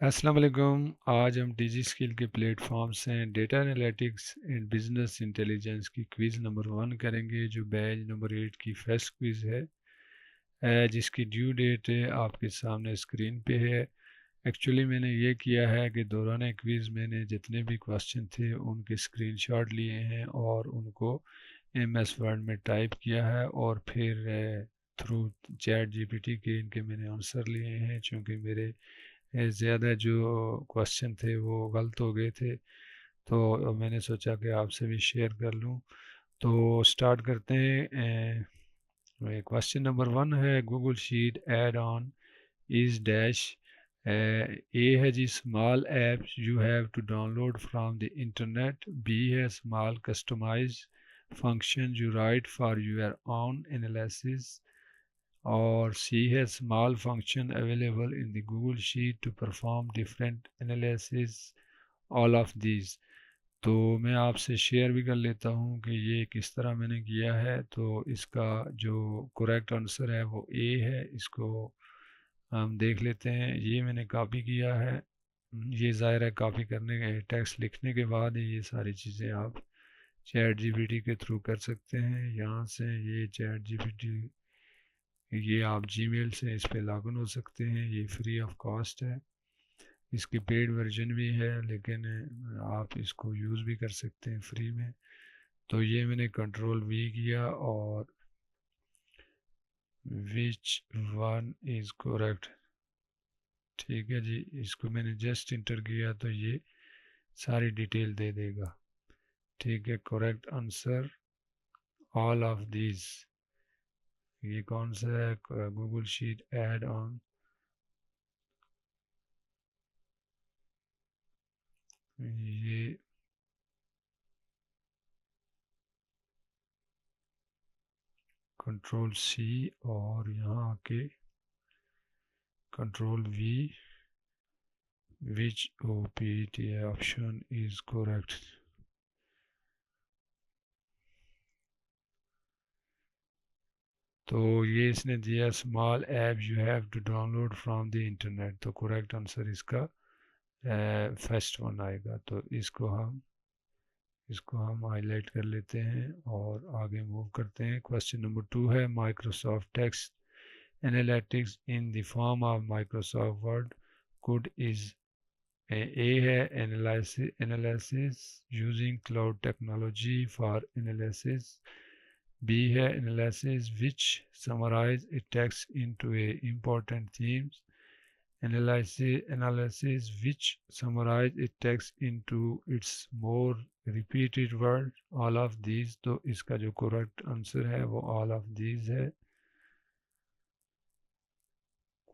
अस्सलाम वालेकुम। आज हम डिजी स्किल के प्लेटफॉर्म से data analytics and business intelligence की क्विज़ नंबर 1 करेंगे, जो बैच नंबर 8 की फर्स्ट क्विज़ है, जिसकी ड्यू डेट आपके सामने स्क्रीन पे है। एक्चुअली मैंने ये किया है कि दौरान क्विज़ मैंने जितने भी क्वेश्चन थे उनके स्क्रीनशॉट लिए हैं और उनको एमएस वर्ड में टाइप किया है और फिर थ्रू चैट जीपीटी के इनके मैंने आंसर लिए हैं, चूँकि मेरे ज़्यादा जो क्वेश्चन थे वो गलत हो गए थे, तो मैंने सोचा कि आपसे भी शेयर कर लूँ। तो स्टार्ट करते हैं। क्वेश्चन नंबर 1 है, Google sheet add on is dash. A है जी small app you have to download from the internet. B है small customize function you write for your own analysis. और C है small function available in the Google Sheet to perform different analysis, all of these। तो मैं आपसे share भी कर लेता हूँ कि ये किस तरह मैंने किया है। तो इसका जो करेक्ट आंसर है वो A है। इसको हम देख लेते हैं। ये मैंने कॉपी किया है। ये ज़ाहिर है कॉपी करने के टेक्स्ट लिखने के बाद ये सारी चीज़ें आप चैट जीपीटी के थ्रू कर सकते हैं। यहाँ से ये चैट जीपीटी, ये आप जीमेल से इस पे लॉगिन हो सकते हैं। ये फ्री ऑफ कॉस्ट है। इसकी पेड वर्जन भी है, लेकिन आप इसको यूज़ भी कर सकते हैं फ्री में। तो ये मैंने कंट्रोल वी किया और विच वन इज़ करेक्ट, ठीक है जी। इसको मैंने जस्ट इंटर किया तो ये सारी डिटेल दे देगा। ठीक है, correct answer all of these. ये कौन सा है? Google sheet add on. ये कंट्रोल सी और यहाँ आके control V, which OPT option is correct. तो ये इसने दिया small app you have to download from the internet, तो करेक्ट आंसर इसका फर्स्ट वन आएगा। तो इसको हम हाईलाइट कर लेते हैं और आगे मूव करते हैं। क्वेश्चन नंबर 2 है, Microsoft text analytics in the form of Microsoft word could is. A है analysis using cloud technology for analysis. B है analysis which summarize a text into a important themes। Analysis which summarize a text into its more repeated word, all of these। तो इसका जो correct answer है वो all of these है।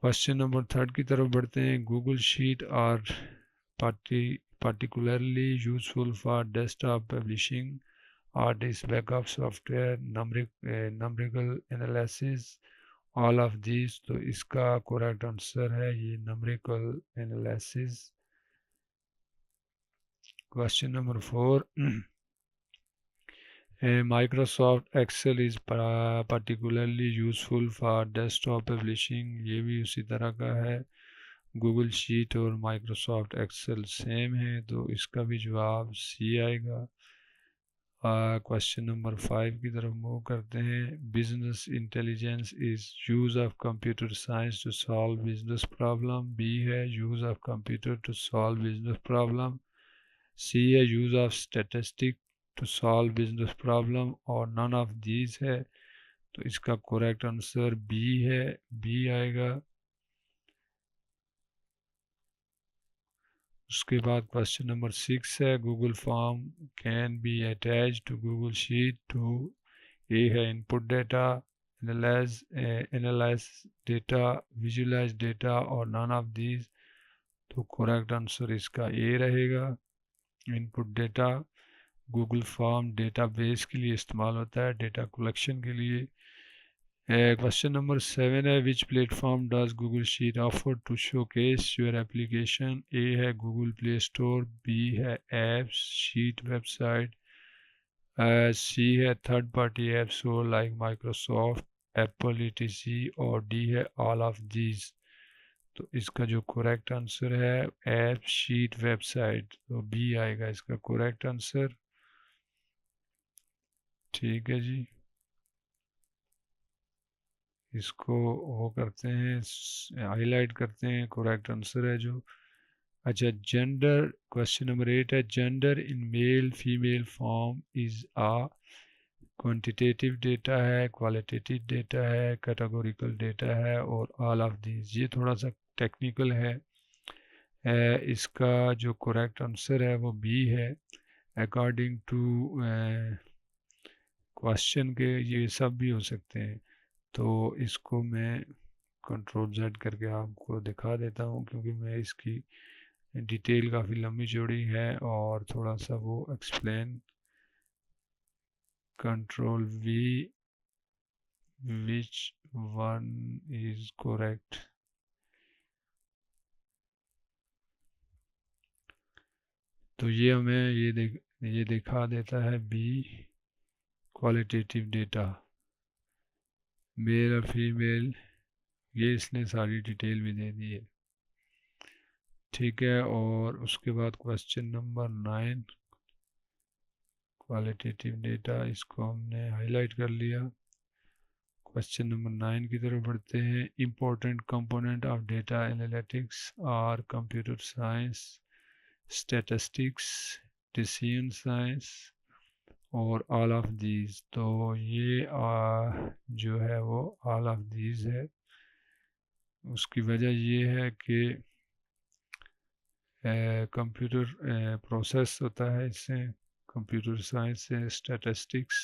Question number 3 की तरफ बढ़ते हैं। Google sheet are particularly useful for desktop publishing, artist backup software, numerical analysis, all of these। तो इसका करेक्ट आंसर है ये numerical analysis। Question number 4, Microsoft Excel is particularly useful for desktop publishing। ये भी उसी तरह का है। गूगल शीट और माइक्रोसॉफ्ट एक्सेल सेम है, तो इसका भी जवाब सी आएगा। क्वेश्चन नंबर 5 की तरफ मूव करते हैं। Business intelligence is use of computer science to solve business problem. B है use of computer to solve business problem. C है use of statistic to solve business problem, और नन ऑफ दीज है। तो इसका correct answer B है, B आएगा। उसके बाद क्वेश्चन नंबर 6 है, Google form can be attach to Google sheet too. A है input data, analyse data, visualise data, और नन ऑफ दीज। तो करेक्ट आंसर इसका ए रहेगा। Input data Google form database के लिए इस्तेमाल होता है, डेटा कलेक्शन के लिए। क्वेश्चन नंबर 7 है, which platform does Google sheet offer to showcase your application. A है गूगल प्ले स्टोर, बी है एप्स शीट वेबसाइट, सी है थर्ड पार्टी एप्स हो लाइक माइक्रोसॉफ्ट, एप्पल, etc, और डी है all of these. तो इसका जो करेक्ट आंसर है ऐप शीट वेबसाइट, तो बी आएगा इसका करेक्ट आंसर। ठीक है जी, इसको वो करते हैं, हाईलाइट करते हैं, करेक्ट आंसर है जो। अच्छा, जेंडर, क्वेश्चन नंबर 8 है, gender in male female form is a quantitative data है, क्वालिटेटिव डेटा है, कैटेगोरिकल डेटा है और ऑल ऑफ दीज। ये थोड़ा सा टेक्निकल है। इसका जो करेक्ट आंसर है वो बी है। अकॉर्डिंग टू क्वेश्चन के ये सब भी हो सकते हैं। तो इसको मैं कंट्रोल जेड करके आपको दिखा देता हूँ, क्योंकि मैं इसकी डिटेल काफ़ी लंबी चौड़ी है और थोड़ा सा वो explain. Control V, which one is correct. तो ये हमें ये दिखा देता है बी, क्वालिटेटिव डेटा, मेल और फीमेल, ये इसने सारी डिटेल भी दे दी है। ठीक है, और उसके बाद क्वेश्चन नंबर 9, क्वालिटेटिव डेटा, इसको हमने हाईलाइट कर लिया। क्वेश्चन नंबर 9 की तरफ बढ़ते हैं। Important component of data analytics are computer science, statistics, decision science और ऑल ऑफ दीज। तो ये जो है वो ऑल ऑफ दीज है। उसकी वजह ये है कि कंप्यूटर प्रोसेस होता है इससे, कंप्यूटर साइंस से स्टैटिस्टिक्स,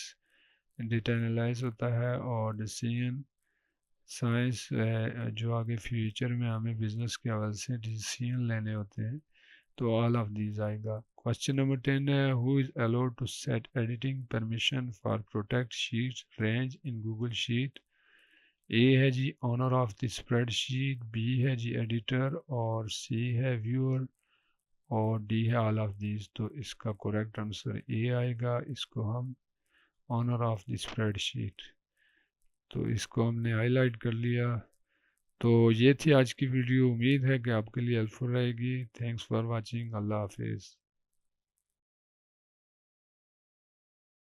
डेटा एनालाइज होता है और डिसीजन साइंस जो आगे फ्यूचर में हमें बिजनेस के हवाले से डिसीजन लेने होते हैं। तो ऑल ऑफ दीज आएगा। क्वेश्चन नंबर 10 है, who is allowed to set editing permission for protect sheet range in Google sheet. A है जी owner of the spreadsheet, B है जी एडिटर और सी है व्यूअर और डी है ऑल ऑफ दीज। तो इसका करेक्ट आंसर ए आएगा, इसको हम ऑनर ऑफ द स्प्रेडशीट। तो इसको हमने हाईलाइट कर लिया। तो ये थी आज की वीडियो, उम्मीद है कि आपके लिए हेल्पफुल रहेगी। थैंक्स फॉर वाचिंग, अल्लाह हाफिज़।